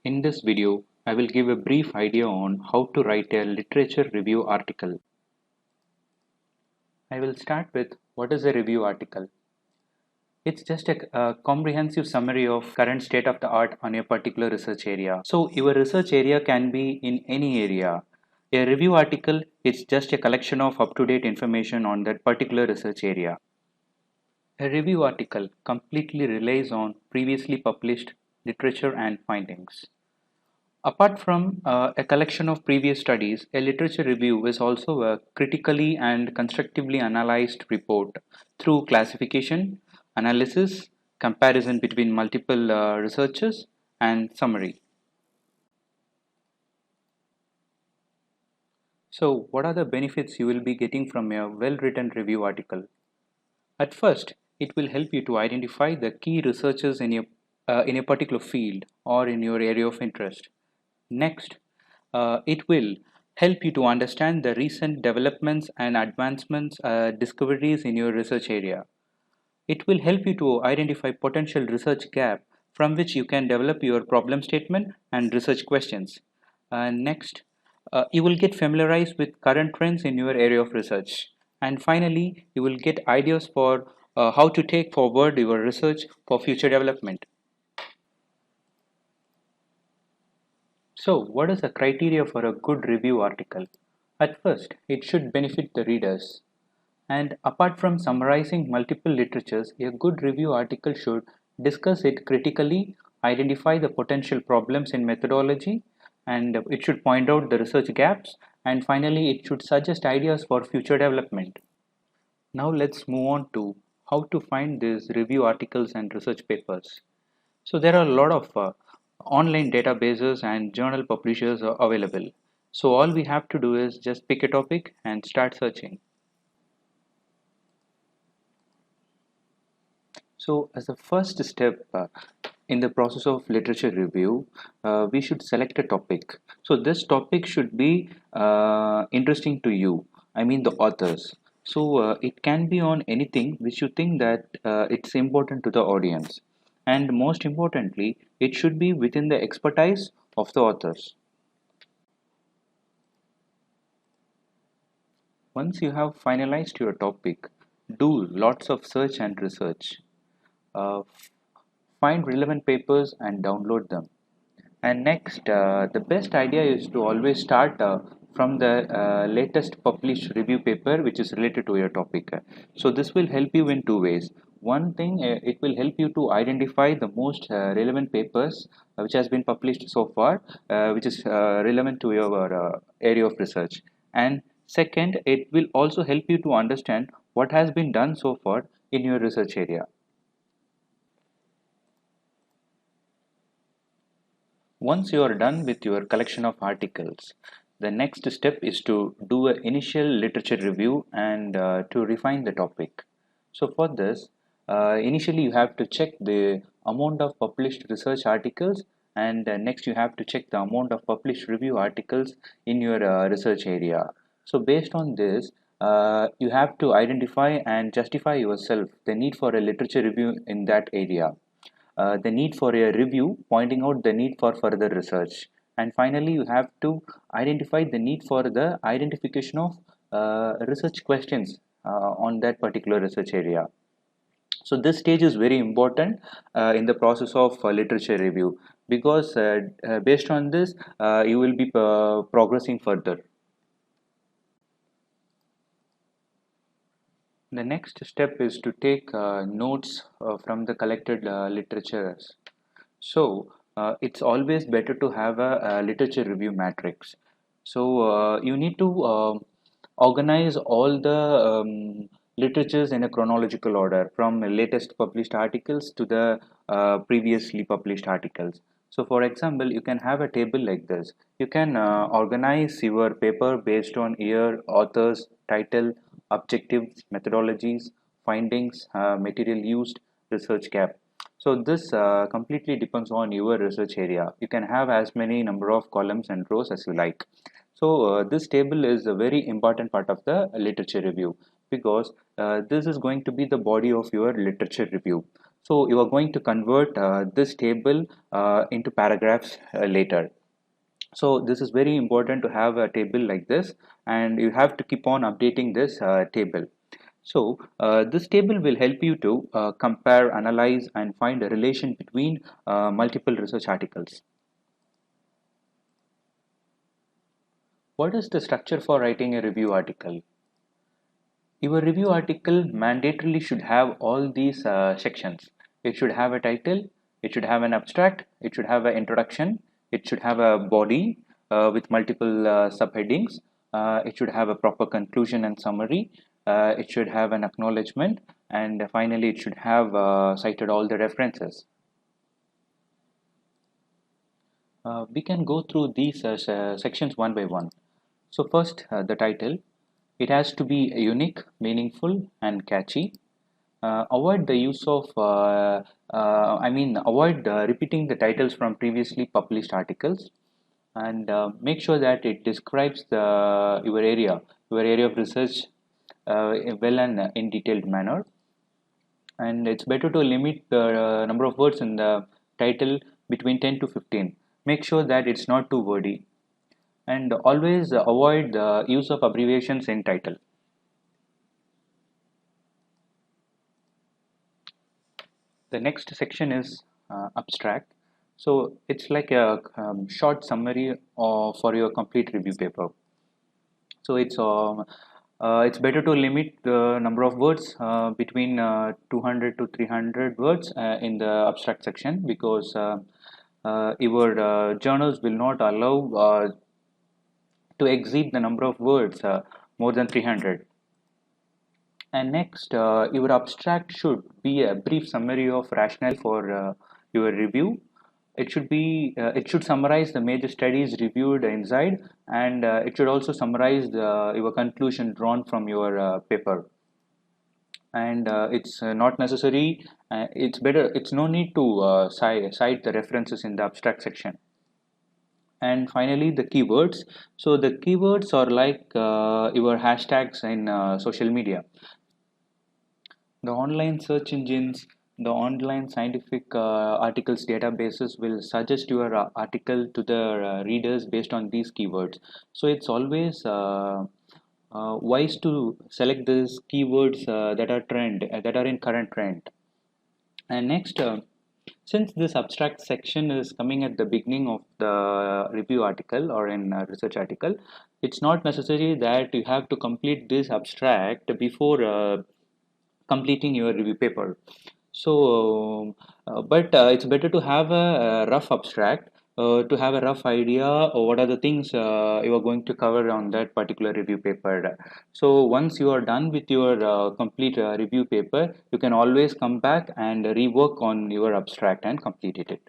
In this video, I will give a brief idea on how to write a literature review article. I will start with what is a review article. It's just a comprehensive summary of current state of the art on a particular research area. So your research area can be in any area. A review article is just a collection of up-to-date information on that particular research area. A review article completely relies on previously published literature and findings. Apart from a collection of previous studies, a literature review is also a critically and constructively analyzed report through classification, analysis, comparison between multiple researchers, and summary. So, what are the benefits you will be getting from a well written review article? At first, it will help you to identify the key researchers in a particular field or in your area of interest. Next, it will help you to understand the recent developments and advancements, discoveries in your research area. It will help you to identify potential research gap from which you can develop your problem statement and research questions. Next, you will get familiarized with current trends in your area of research. And finally, you will get ideas for how to take forward your research for future development. So, what is the criteria for a good review article? At first, it should benefit the readers. And apart from summarizing multiple literatures, a good review article should discuss it critically, identify the potential problems in methodology, and it should point out the research gaps, and finally, it should suggest ideas for future development. Now, let's move on to how to find these review articles and research papers. So there are a lot of online databases and journal publishers are available. So all we have to do is just pick a topic and start searching. So as a first step in the process of literature review, we should select a topic. So this topic should be interesting to you. I mean the authors. So it can be on anything which you think that it's important to the audience. And most importantly, it should be within the expertise of the authors. Once you have finalized your topic, do lots of search and research. Uh, Find relevant papers and download them. And next, the best idea is to always start from the latest published review paper which is related to your topic. So this will help you in two ways. One thing, it will help you to identify the most relevant papers which has been published so far, which is relevant to your area of research. And second, it will also help you to understand what has been done so far in your research area. Once you are done with your collection of articles, the next step is to do an initial literature review and to refine the topic. So for this, initially you have to check the amount of published research articles, and next you have to check the amount of published review articles in your research area. So based on this, you have to identify and justify yourself the need for a literature review in that area, the need for a review, pointing out the need for further research. And finally, you have to identify the need for the identification of research questions on that particular research area. So this stage is very important in the process of literature review, because based on this, you will be progressing further. The next step is to take notes from the collected literatures. So it's always better to have a literature review matrix. So you need to organize all the literatures in a chronological order from latest published articles to the previously published articles. So for example, you can have a table like this. You can organize your paper based on year, authors, title, objectives, methodologies, findings, material used, research gap. So this completely depends on your research area. You can have as many number of columns and rows as you like. So this table is a very important part of the literature review, because this is going to be the body of your literature review. So you are going to convert this table into paragraphs later. So this is very important to have a table like this, and you have to keep on updating this table. So this table will help you to compare, analyze, and find a relation between multiple research articles. What is the structure for writing a review article? Your review article mandatorily should have all these sections. It should have a title, it should have an abstract, it should have an introduction, it should have a body with multiple subheadings, it should have a proper conclusion and summary, it should have an acknowledgement, and finally it should have cited all the references. We can go through these sections one by one. So first, the title. It has to be unique, meaningful, and catchy. Avoid the use of, avoid repeating the titles from previously published articles, and make sure that it describes your area of research, well and in detailed manner. And it's better to limit the number of words in the title between 10 to 15. Make sure that it's not too wordy, and always avoid the use of abbreviations in title. The next section is abstract. So it's like a short summary for your complete review paper. So it's better to limit the number of words between 200 to 300 words in the abstract section, because your journals will not allow to exceed the number of words more than 300. And next, your abstract should be a brief summary of rationale for your review. It should summarize the major studies reviewed inside, and it should also summarize your conclusion drawn from your paper. And it's not necessary. It's better. It's no need to cite the references in the abstract section. And finally, the keywords. So the keywords are like your hashtags in social media. The online search engines, the online scientific articles databases will suggest your article to the readers based on these keywords. So it's always wise to select these keywords that are in current trend. And next, since this abstract section is coming at the beginning of the review article or in a research article, it's not necessary that you have to complete this abstract before completing your review paper. So, but it's better to have a rough abstract to have a rough idea of what are the things you are going to cover on that particular review paper. So, once you are done with your complete review paper, you can always come back and rework on your abstract and complete it.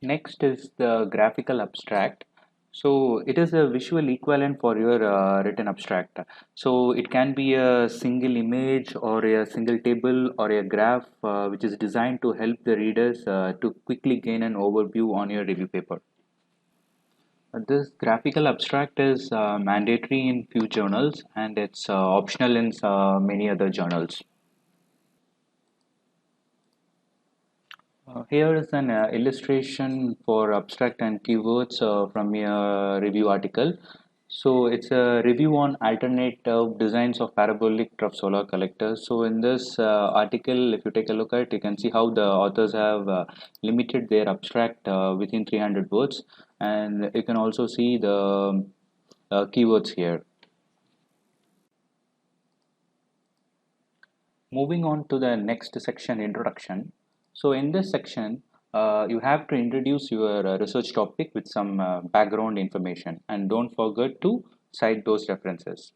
Next is the graphical abstract. So it is a visual equivalent for your written abstract. So it can be a single image or a single table or a graph which is designed to help the readers to quickly gain an overview on your review paper. This graphical abstract is mandatory in few journals, and it's optional in many other journals. Here is an illustration for abstract and keywords from a review article. So it's a review on alternative designs of parabolic trough solar collectors. So in this article, if you take a look at it, you can see how the authors have limited their abstract within 300 words, and you can also see the keywords here. Moving on to the next section, introduction. So in this section, you have to introduce your research topic with some background information, and don't forget to cite those references.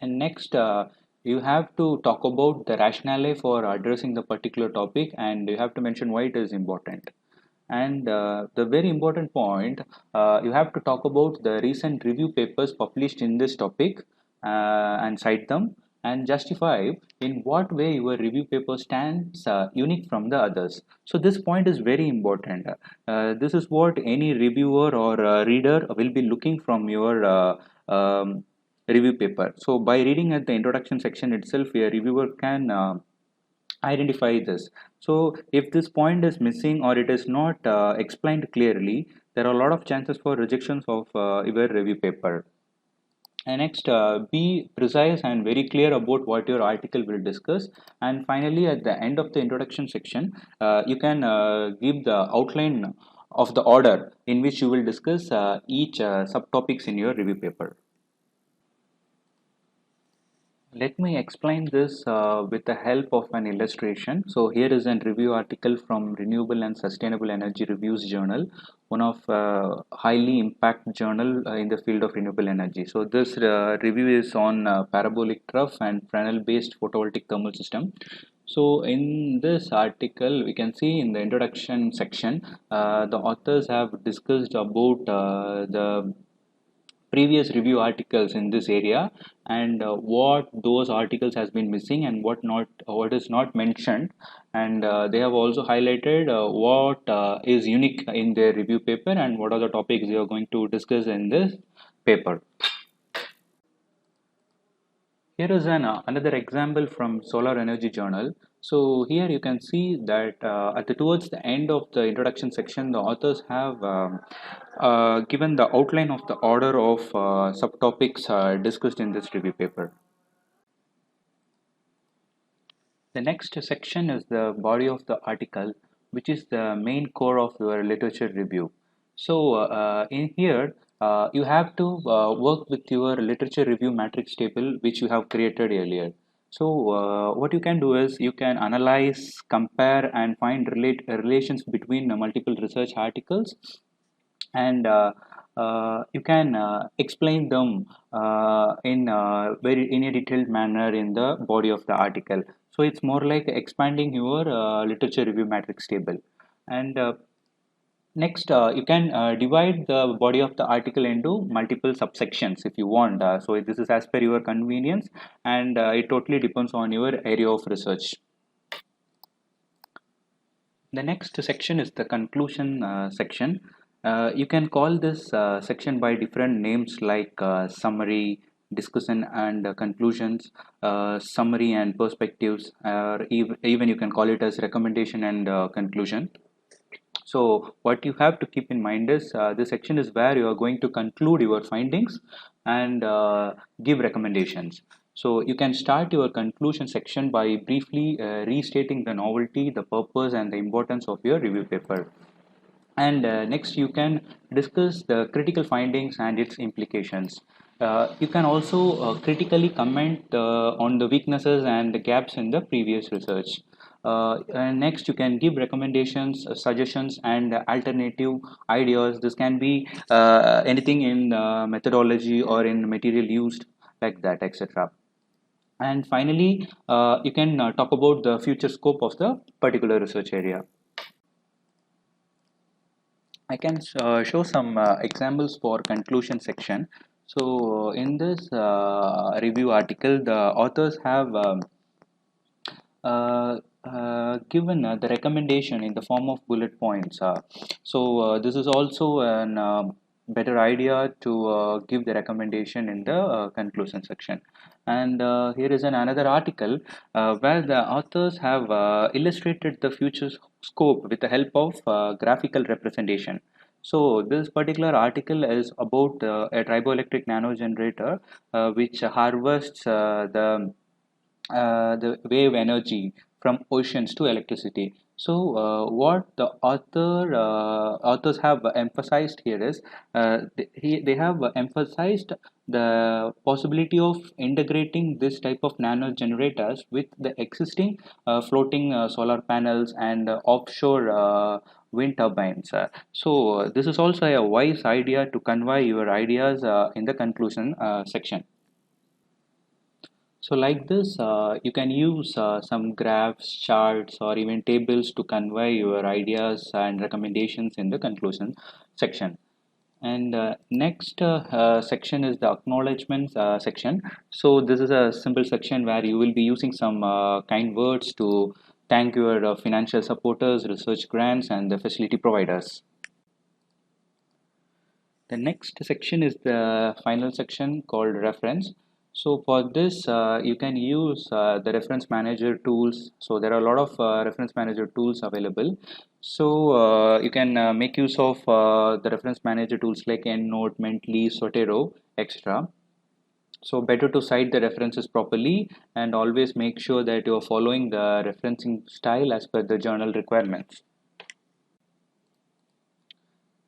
And next, you have to talk about the rationale for addressing the particular topic, and you have to mention why it is important. And the very important point, you have to talk about the recent review papers published in this topic and cite them, and justify in what way your review paper stands unique from the others. So this point is very important. This is what any reviewer or reader will be looking from your review paper. So by reading at the introduction section itself, a reviewer can identify this. So if this point is missing or it is not explained clearly, there are a lot of chances for rejections of your review paper. And next, be precise and very clear about what your article will discuss. And finally, at the end of the introduction section, you can give the outline of the order in which you will discuss each subtopics in your review paper. Let me explain this with the help of an illustration. So here is a review article from Renewable and Sustainable Energy Reviews Journal, one of highly impact journal in the field of renewable energy. So this review is on parabolic trough and Fresnel-based photovoltaic thermal system. So in this article, we can see in the introduction section, the authors have discussed about the previous review articles in this area and what those articles has been missing and what is not mentioned, and they have also highlighted what is unique in their review paper and what are the topics they are going to discuss in this paper. Here is another example from Solar Energy Journal. So here you can see that towards the end of the introduction section, the authors have given the outline of the order of subtopics discussed in this review paper. The next section is the body of the article, which is the main core of your literature review. So in here, you have to work with your literature review matrix table, which you have created earlier. So what you can do is you can analyze, compare, and find relations between multiple research articles, and you can explain them in a detailed manner in the body of the article. So it's more like expanding your literature review matrix table. And next, you can divide the body of the article into multiple subsections if you want. So this is as per your convenience, and it totally depends on your area of research. The next section is the conclusion section. You can call this section by different names like summary, discussion and conclusions, summary and perspectives, or even you can call it as recommendation and conclusion. So what you have to keep in mind is this section is where you are going to conclude your findings and give recommendations. So you can start your conclusion section by briefly restating the novelty, the purpose, and the importance of your review paper. And next, you can discuss the critical findings and its implications. You can also critically comment on the weaknesses and the gaps in the previous research. And next, you can give recommendations, suggestions, and alternative ideas. This can be anything in methodology or in material used, like that, etc. And finally, you can talk about the future scope of the particular research area. I can show some examples for conclusion section. So in this review article, the authors have given the recommendation in the form of bullet points. So this is also an better idea to give the recommendation in the conclusion section. And here is another article where the authors have illustrated the future scope with the help of graphical representation. So this particular article is about a triboelectric nano generator which harvests the wave energy from oceans to electricity. So what the authors have emphasized here is they have emphasized the possibility of integrating this type of nano generators with the existing floating solar panels and offshore wind turbines. So this is also a wise idea to convey your ideas in the conclusion section. So like this, you can use some graphs, charts, or even tables to convey your ideas and recommendations in the conclusion section. And next section is the acknowledgements section. So this is a simple section where you will be using some kind words to thank your financial supporters, research grants, and the facility providers. The next section is the final section called reference. So for this, you can use the reference manager tools. So there are a lot of reference manager tools available. So you can make use of the reference manager tools like EndNote, Mendeley, Zotero, etc. So better to cite the references properly and always make sure that you are following the referencing style as per the journal requirements.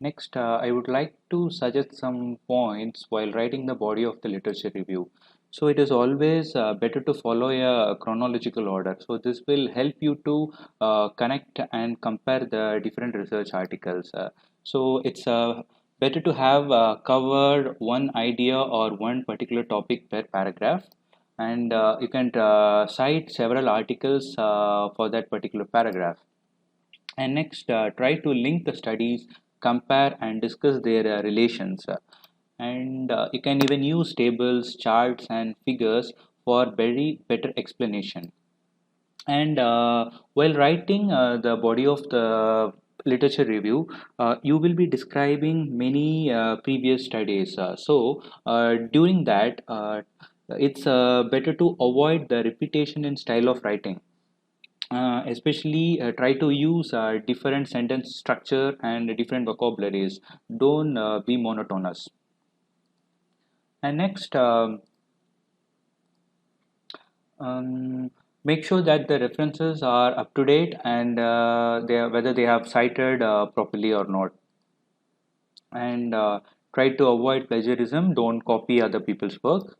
Next, I would like to suggest some points while writing the body of the literature review. So it is always better to follow a chronological order. So this will help you to connect and compare the different research articles. So it's better to have covered one idea or one particular topic per paragraph, and you can cite several articles for that particular paragraph. And next, try to link the studies, compare and discuss their relations. And you can even use tables, charts and figures for very better explanation. And while writing the body of the literature review, you will be describing many previous studies. During that, it's better to avoid the repetition in style of writing. Especially try to use different sentence structure and different vocabularies. Don't be monotonous. And next, make sure that the references are up to date and whether they have cited properly or not. And try to avoid plagiarism. Don't copy other people's work.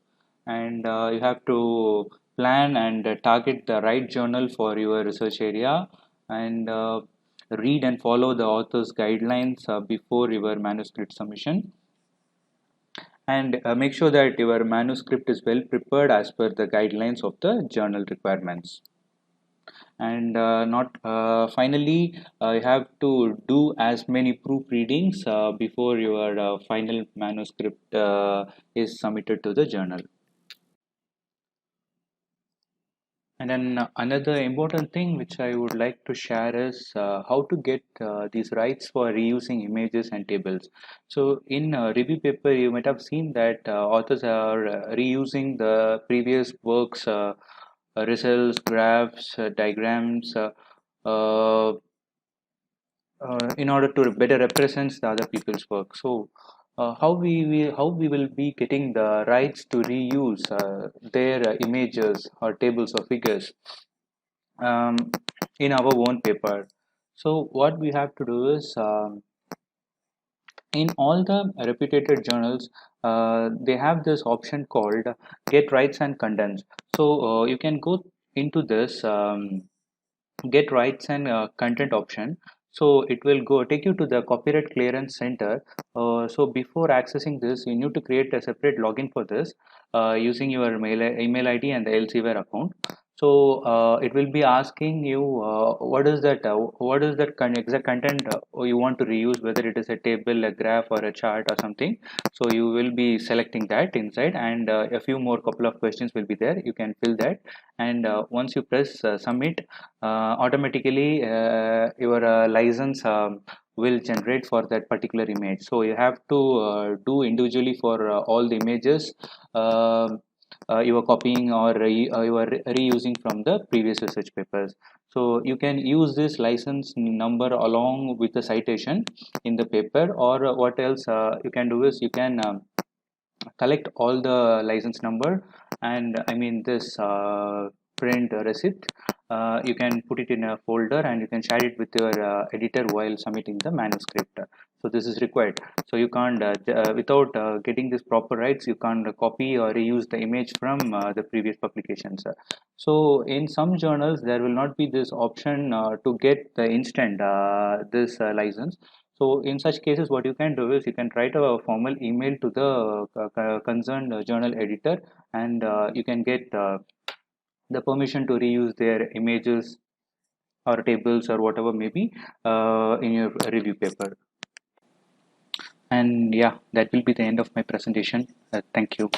And you have to plan and target the right journal for your research area, and read and follow the author's guidelines before your manuscript submission, and make sure that your manuscript is well prepared as per the guidelines of the journal requirements. And not finally, you have to do as many proofreadings before your final manuscript is submitted to the journal. And then another important thing which I would like to share is how to get these rights for reusing images and tables. So in review paper, you might have seen that authors are reusing the previous works, results, graphs, diagrams, uh, in order to better represent the other people's work. So how we will be getting the rights to reuse their images or tables or figures um, in our own paper. So what we have to do is in all the reputed journals, they have this option called get rights and contents. So you can go into this get rights and content option. So it will go take you to the copyright clearance center. So before accessing this, you need to create a separate login for this using your email ID and the Elsevier account. So it will be asking you what is that exact content you want to reuse, whether it is a table, a graph or a chart or something. So you will be selecting that inside, and a few more couple of questions will be there. You can fill that, and once you press submit, automatically your license will generate for that particular image. So you have to do individually for all the images you are copying or you are reusing from the previous research papers. So you can use this license number along with the citation in the paper, or what else you can do is you can collect all the license number, and I mean this print receipt. You can put it in a folder and you can share it with your editor while submitting the manuscript. So this is required. So you can't without getting this proper rights, you can't copy or reuse the image from the previous publications. So in some journals there will not be this option to get the instant this license. So in such cases, what you can do is you can write a formal email to the concerned journal editor, and you can get the permission to reuse their images or tables or whatever may be in your review paper. And yeah, that will be the end of my presentation. Thank you.